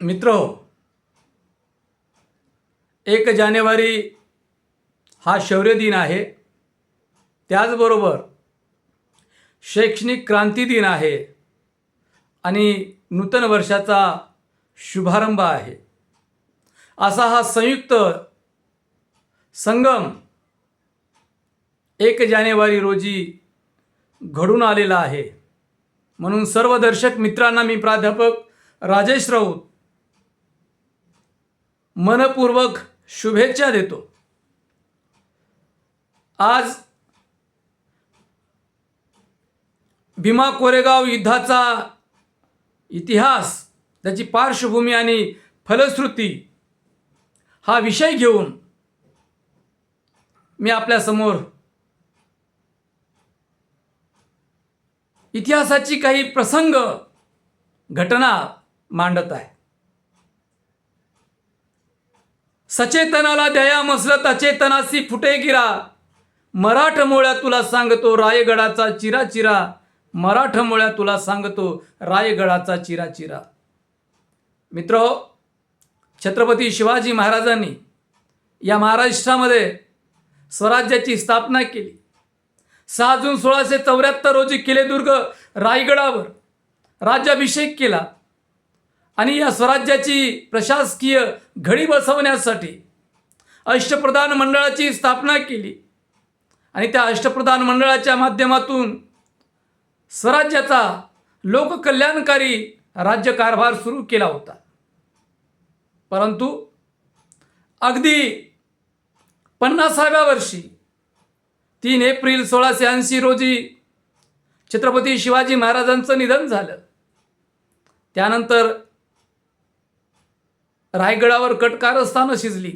मित्रो, 1 जानेवारी हा शौर्य दिन आहे. त्याचबरोबर शैक्षणिक क्रांती दिन आहे आणि नूतन वर्षाचा शुभारंभ आहे. असा हा संयुक्त संगम 1 जानेवारी रोजी घडून आलेला आहे. म्हणून सर्व दर्शक मित्रांना मी प्राध्यापक राजेश राऊत मनपूर्वक शुभेच्छा देतो. आज भीमा कोरेगाव युद्धाचा इतिहास, त्याची पार्श्वभूमी आणि फलश्रुती हा विषय घेऊन मी आपल्या समोर इतिहासाची काही प्रसंग, घटना मांडत आहे. सचेतनाला द्या मसलत अचेतनासी फुटे गिरा, मराठमोळ्या तुला सांगतो रायगडाचा चिराचिरा, मराठमोळ्या तुला सांगतो रायगडाचा चिराचिरा. मित्रो, छत्रपती शिवाजी महाराजांनी या महाराष्ट्रामध्ये स्वराज्याची स्थापना केली. 6 जून 1674 रोजी किल्लेदुर्ग रायगडावर राज्याभिषेक केला आणि या स्वराज्याची प्रशासकीय घडी बसवण्यासाठी अष्टप्रधान मंडळाची स्थापना केली आणि त्या अष्टप्रधान मंडळाच्या माध्यमातून स्वराज्याचा लोककल्याणकारी राज्यकारभार सुरू केला होता. परंतु अगदी 50व्या वर्षी 3 एप्रिल 1680 रोजी छत्रपती शिवाजी महाराजांचं निधन झालं. त्यानंतर रायगडावर कटकारस्थानं शिजली.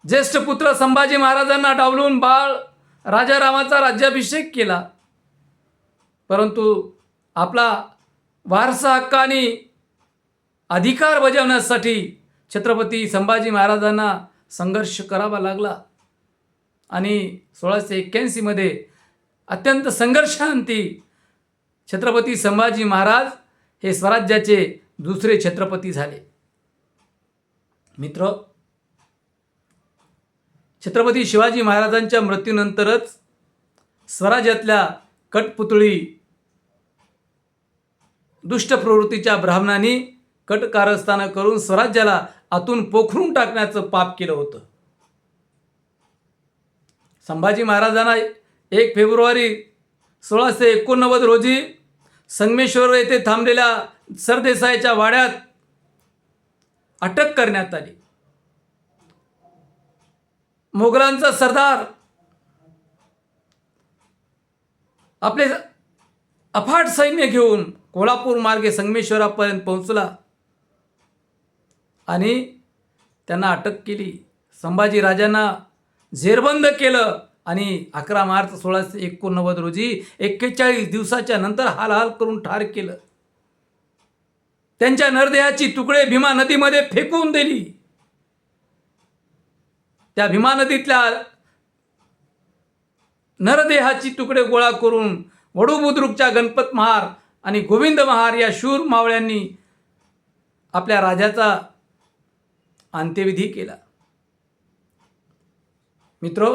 ज्येष्ठ पुत्र संभाजी महाराजांना डावलून बाळ राजारामाचा राज्याभिषेक केला. परंतु आपला वारसा हक्क आणि अधिकार बजावण्यासाठी छत्रपती संभाजी महाराजांना संघर्ष करावा लागला आणि 1681 मध्ये अत्यंत संघर्षांती छत्रपती संभाजी महाराज हे स्वराज्याचे दुसरे छत्रपती झाले. मित्र, छत्रपती शिवाजी महाराजांच्या मृत्यूनंतरच स्वराज्यातल्या कटपुतळी दुष्ट प्रवृत्तीच्या ब्राह्मणांनी कटकारस्थानं करून स्वराज्याला आतून पोखरून टाकण्याचं पाप केलं होतं. संभाजी महाराजांना 1 फेब्रुवारी 1689 रोजी संगमेश्वर येथे थांबलेल्या सरदेसाईच्या वाड्यात अटक करण्यात आली. मोगलांचा सरदार आपले अफाट सैन्य घेऊन कोल्हापूर मार्गे संगमेश्वरापर्यंत पोहोचला आणि त्यांना अटक केली. संभाजी राजांना जेरबंद केलं आणि 11 मार्च 1689 रोजी 41 दिवसाच्या नंतर हाल करून ठार केलं. त्यांच्या नरदेहाची तुकडे भीमा नदीमध्ये फेकून दिली. त्या भीमा नदीतल्या नरदेहाची तुकडे गोळा करून वडूबुद्रुकच्या गणपत महार आणि गोविंद महार या शूर मावळ्यांनी आपल्या राजाचा अंत्यविधी केला. मित्रो,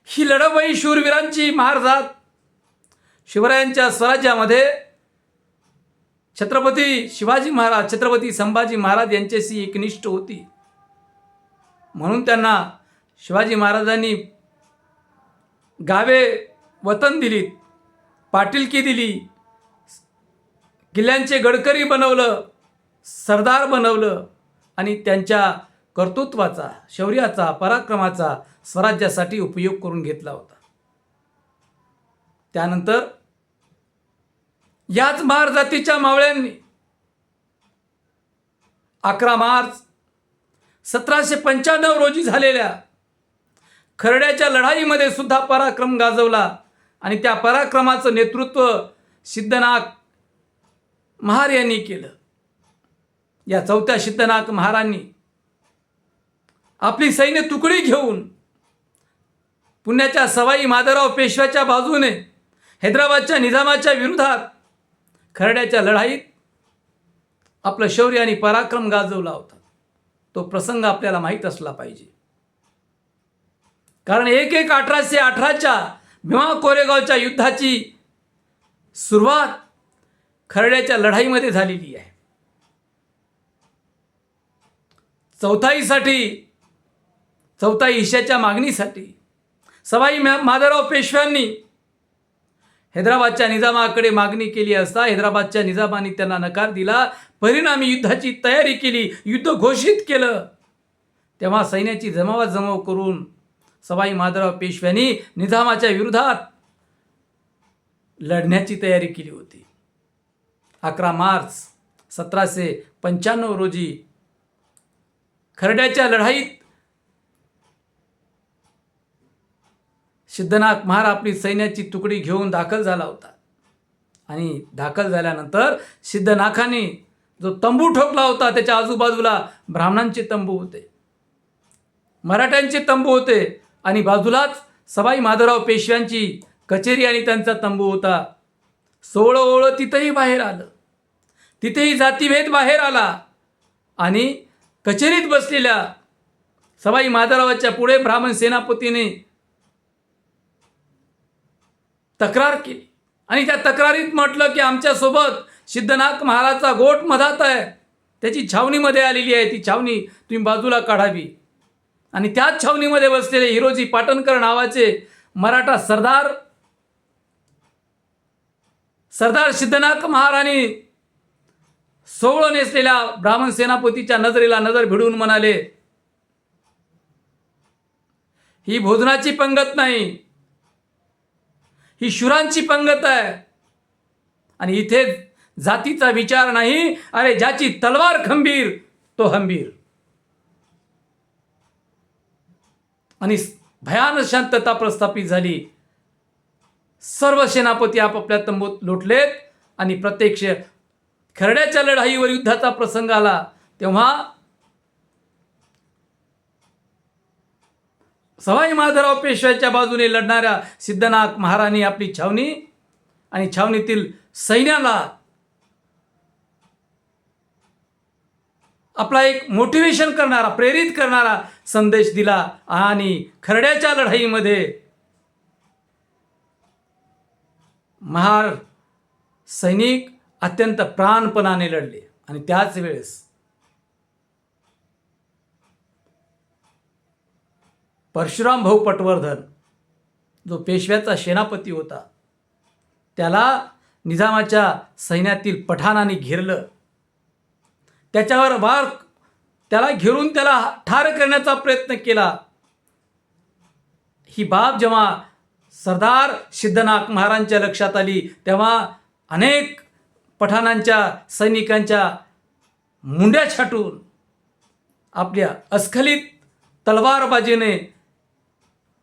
ही लढवई शूरवीरांची महारजात शिवरायांच्या स्वराज्यामध्ये छत्रपती शिवाजी महाराज, छत्रपती संभाजी महाराज यांच्याशी एकनिष्ठ होती. म्हणून त्यांना शिवाजी महाराजांनी गावे वतन दिलीत, पाटीलकी दिली, किल्ल्यांचे गडकरी बनवलं, सरदार बनवलं आणि त्यांच्या कर्तृत्वाचा, शौर्याचा, पराक्रमाचा स्वराज्यासाठी उपयोग करून घेतला होता. त्यानंतर याच महार जातीच्या मावळ्यांनी 11 मार्च 1795 रोजी झालेल्या खर्ड्याच्या लढाईमध्ये सुद्धा पराक्रम गाजवला आणि त्या पराक्रमाचं नेतृत्व सिद्धनाग महार यांनी केलं. या 4थ्या सिद्धनाग महारांनी आपली सैन्य तुकडी घेऊन पुण्याच्या सवाई माधवराव पेशव्याच्या बाजूने हैदराबादच्या निजामाच्या विरोधात खरड्याच्या लढाईत आपलं शौर्य आणि पराक्रम गाजवला होता. तो प्रसंग आपल्याला माहीत असला पाहिजे. कारण 1/1/1818च्या भीमा कोरेगावच्या युद्धाची सुरुवात खरड्याच्या लढाईमध्ये झालेली आहे. चौथाई हिश्श्याच्या मागणीसाठी सवाई माधवराव पेशव्यांनी हैदराबादच्या निजामाकडे मागणी केली असता हैदराबादच्या निजामाने त्यांना नकार दिला. परिणामी युद्धाची तयारी केली, युद्ध घोषित केलं. तेव्हा सैन्याची जमावाजमाव करून सवाई माधवराव पेशव्यांनी निजामाच्या विरोधात लढण्याची तयारी केली होती. 11 मार्च 1795 रोजी खरड्याच्या लढाईत सिद्धनाथ महार आपली सैन्याची तुकडी घेऊन दाखल झाला होता. आणि दाखल झाल्यानंतर सिद्धनाथाने जो तंबू ठोकला होता त्याच्या आजूबाजूला ब्राह्मणांचे तंबू होते, मराठ्यांचे तंबू होते आणि बाजूलाच सवाई माधवराव पेशव्यांची कचेरी आणि त्यांचा तंबू होता. सोवळं तिथेही बाहेर आलं, तिथेही जातीभेद बाहेर आला आणि कचेरीत बसलेल्या सवाई माधवरावाच्या पुढे ब्राह्मण सेनापतीने तक्रार केली आणि त्या तक्रारीत म्हटलं की आमच्यासोबत सिद्धनाथ महाराजचा गोट मधात आहे, त्याची छावणीमध्ये आलेली आहे, ती छावणी तुम्ही बाजूला काढावी. आणि त्याच छावणीमध्ये बसलेले हिरोजी पाटणकर नावाचे मराठा सरदार सिद्धनाथ महाराणी सोवळं नेसलेल्या ब्राह्मण सेनापतीच्या नजरेला नजर भिडून म्हणाले, ही भोजनाची पंगत नाही, ही शुरांची पंगत आहे आणि इथे जातीचा विचार नाही. अरे ज्याची तलवार खंबीर तो हंबीर. आणि भयानक शांतता प्रस्थापित झाली. सर्व सेनापती आपापल्या तंबूत लोटलेत आणि प्रत्यक्ष खरड्याच्या लढाईवर युद्धाचा प्रसंग आला तेव्हा सवाई माधवराव पेशव्याच्या बाजूने लढणाऱ्या सिद्धनाथ महाराणी आपली छावणी आणि छावणीतील सैन्याला आपला एक मोटिवेशन करणारा, प्रेरित करणारा संदेश दिला आणि खरड्याच्या लढाईमध्ये महार सैनिक अत्यंत प्राणपणाने लढले. आणि त्याच वेळेस परशुराम भाऊ पटवर्धन जो पेशव्याचा सेनापती होता त्याला निजामाच्या सैन्यातील पठाणाने घेरलं. त्याच्यावर वार त्याला घेरून त्याला ठार करण्याचा प्रयत्न केला. ही बाब जेव्हा सरदार सिद्धनाथ महाराजांच्या लक्षात आली तेव्हा अनेक पठाणांच्या सैनिकांच्या मुंड्या छाटून आपल्या अस्खलित तलवारबाजीने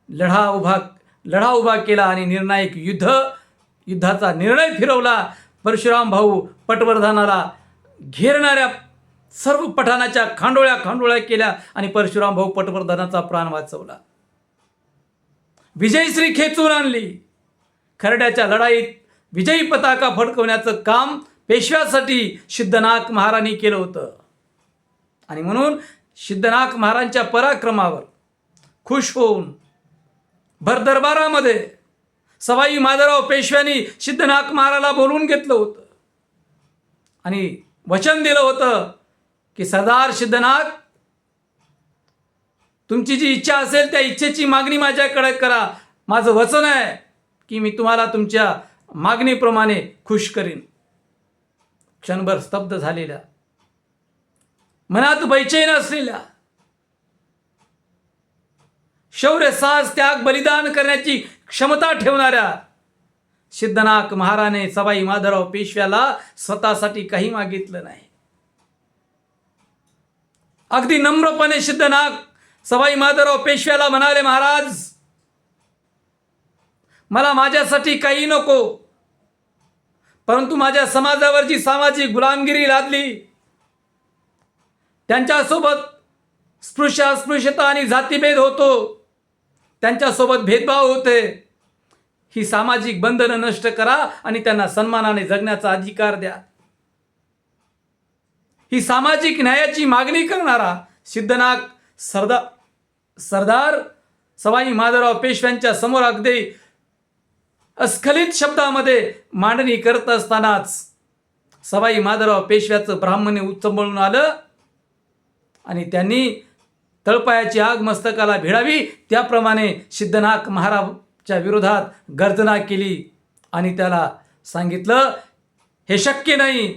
लढा उभा केला आणि निर्णायक युद्धाचा निर्णय फिरवला. परशुराम भाऊ पटवर्धनाला घेरणाऱ्या सर्व पठाणाच्या खांडोळ्या केल्या आणि परशुराम भाऊ पटवर्धनाचा प्राण वाचवला. विजयश्री खेचून आणली. खरड्याच्या लढाईत विजयी पताका फडकवण्याचं काम पेशव्यासाठी सिद्धनाथ महाराजांनी केलं होतं. आणि म्हणून सिद्धनाथ महाराजांच्या पराक्रमावर खुश होऊन भरदरबारामध्ये सवाई माधवराव पेशव्यांनी सिद्धनाथ महाराजाला बोलवून घेतलं होतं आणि वचन दिलं होतं की सरदार सिद्धनाथ, तुमची जी इच्छा असेल त्या इच्छेची मागणी माझ्याकडे करा. माझं वचन आहे की मी तुम्हाला तुमच्या मागणीप्रमाणे खुश करीन. क्षणभर स्तब्ध झालेल्या, मनात बैचैन असलेल्या, शौर्य, साहस, त्याग, बलिदान करण्याची क्षमता ठेवणाऱ्या सिद्धनाथ महाराजाने सवाई माधवराव पेशव्याला स्वतःसाठी काही मागितलं नाही. अगदी नम्रपणे सिद्धनाथ सवाई माधवराव पेशव्याला म्हणाले, महाराज, मला माझ्यासाठी काही नको, परंतु माझ्या समाजावर जी सामाजिक गुलामगिरी लादली, त्यांच्यासोबत अस्पृश्यता आणि जातीभेद होतो, त्यांच्यासोबत भेदभाव होते, ही सामाजिक बंधनं नष्ट करा आणि त्यांना सन्मानाने जगण्याचा अधिकार द्या. ही सामाजिक न्यायाची मागणी करणारा सिद्धनाग सरदार सवाई माधवराव पेशव्यांच्या समोर अगदी अस्खलित शब्दामध्ये मांडणी करत असतानाच सवाई माधवराव पेशव्याचं ब्राह्मण्य उचंबळून आलं आणि त्यांनी तळपायाची आग मस्तकाला भिडावी त्याप्रमाणे सिद्धनाग महाराजच्या विरोधात गर्जना केली आणि त्याला सांगितलं, हे शक्य नाही.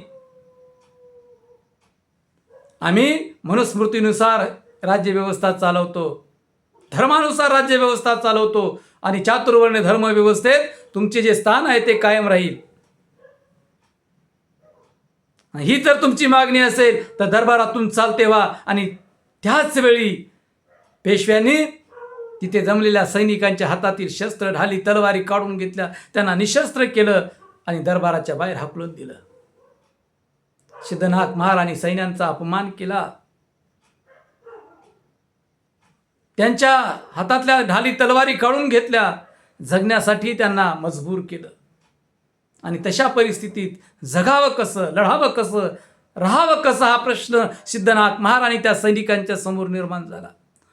आम्ही मनुस्मृतीनुसार राज्यव्यवस्था चालवतो, धर्मानुसार राज्यव्यवस्था चालवतो आणि चातुर्वर्ण धर्मव्यवस्थेत तुमचे जे स्थान आहे ते कायम राहील. ही जर तुमची मागणी असेल तर दरबारातून चालते व्हा. आणि त्याच वेळी पेशव्यांनी तिथे जमलेल्या सैनिकांच्या हातातील शस्त्र ढाली तलवारी काढून घेतल्या, त्यांना निशस्त्र केलं आणि दरबाराच्या बाहेर हाकलून दिलं. सिद्धनाग महाराजांनी सैन्यांचा अपमान केला, त्यांच्या हातातल्या ढाली तलवारी काढून घेतल्या, जगण्यासाठी त्यांना मजबूर केलं. आणि तशा परिस्थितीत जगावं कसं, लढावं कसं, राहावं कसं हा प्रश्न सिद्धनाग महाराज आणि त्या सैनिकांच्या समोर निर्माण झाला.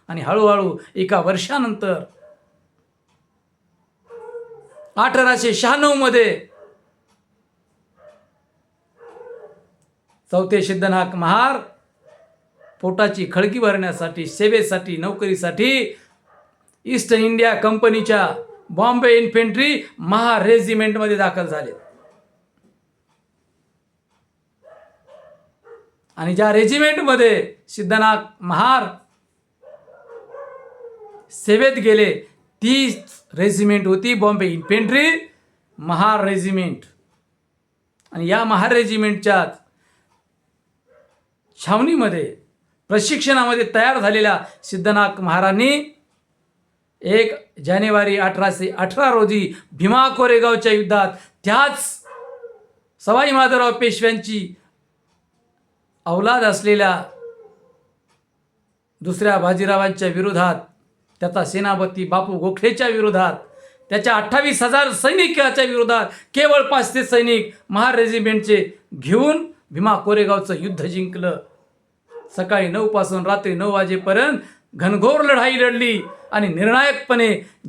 आणि हळूहळू एका वर्षानंतर 1896 मध्ये चौथे सिद्धनाग महार पोटाची खळगी भरण्यासाठी, सेवेसाठी, नोकरीसाठी ईस्ट इंडिया कंपनीच्या बॉम्बे इन्फेंट्री महा रेजिमेंटमध्ये दाखल झाले. आणि ज्या रेजिमेंटमध्ये सिद्धनाग महार सेवेत गेले ती रेजिमेंट होती बॉम्बे इन्फेंट्री महार रेजिमेंट. आणि या महार रेजिमेंटच्या छावणीमध्ये प्रशिक्षणामध्ये तयार झालेल्या सिद्धनाग महाराजांनी 1 जानेवारी 1818 रोजी भीमा कोरेगावच्या युद्धात त्याच सवाई माधवराव पेशव्यांची औलाद असलेल्या दुसऱ्या बाजीरावांच्या विरोधात, त्याचा सेनापती बापू गोखलेच्या विरोधात, त्याच्या 28,000 सैनिकाच्या विरोधात केवळ 500 सैनिक महार रेजिमेंटचे घेऊन भीमा कोरेगावचं युद्ध जिंकलं. सकाळी 9 पासून रात्री 9 वाजेपर्यंत घनघोर लढाई लढली आणि निर्णायकपणे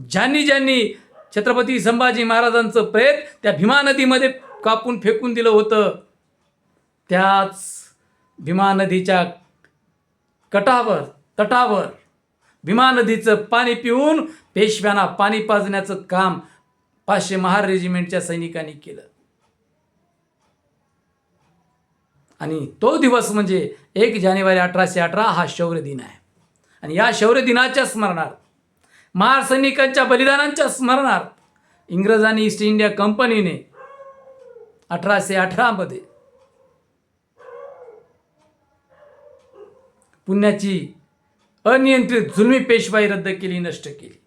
ज्यांनी छत्रपती संभाजी महाराजांचं प्रेत त्या भीमा नदीमध्ये कापून फेकून दिलं होतं, त्याच भीमा नदीच्या तटावर भीमा नदीचं पाणी पिऊन पेशव्यांना पाणी पाजण्याचं काम 500 महार रेजिमेंटच्या सैनिकांनी केलं. आणि तो दिवस म्हणजे 1 जानेवारी 1818 हा शौर्य दिन आहे. आणि या शौर्य दिनाच्या स्मरणार्थ, महार सैनिकांच्या बलिदानांच्या स्मरणार्थ इंग्रजांनी, ईस्ट इंडिया कंपनीने 1818 मध्ये पुण्याची अनियंत्रित जुलमी पेशवाई रद्द केली, नष्ट केली.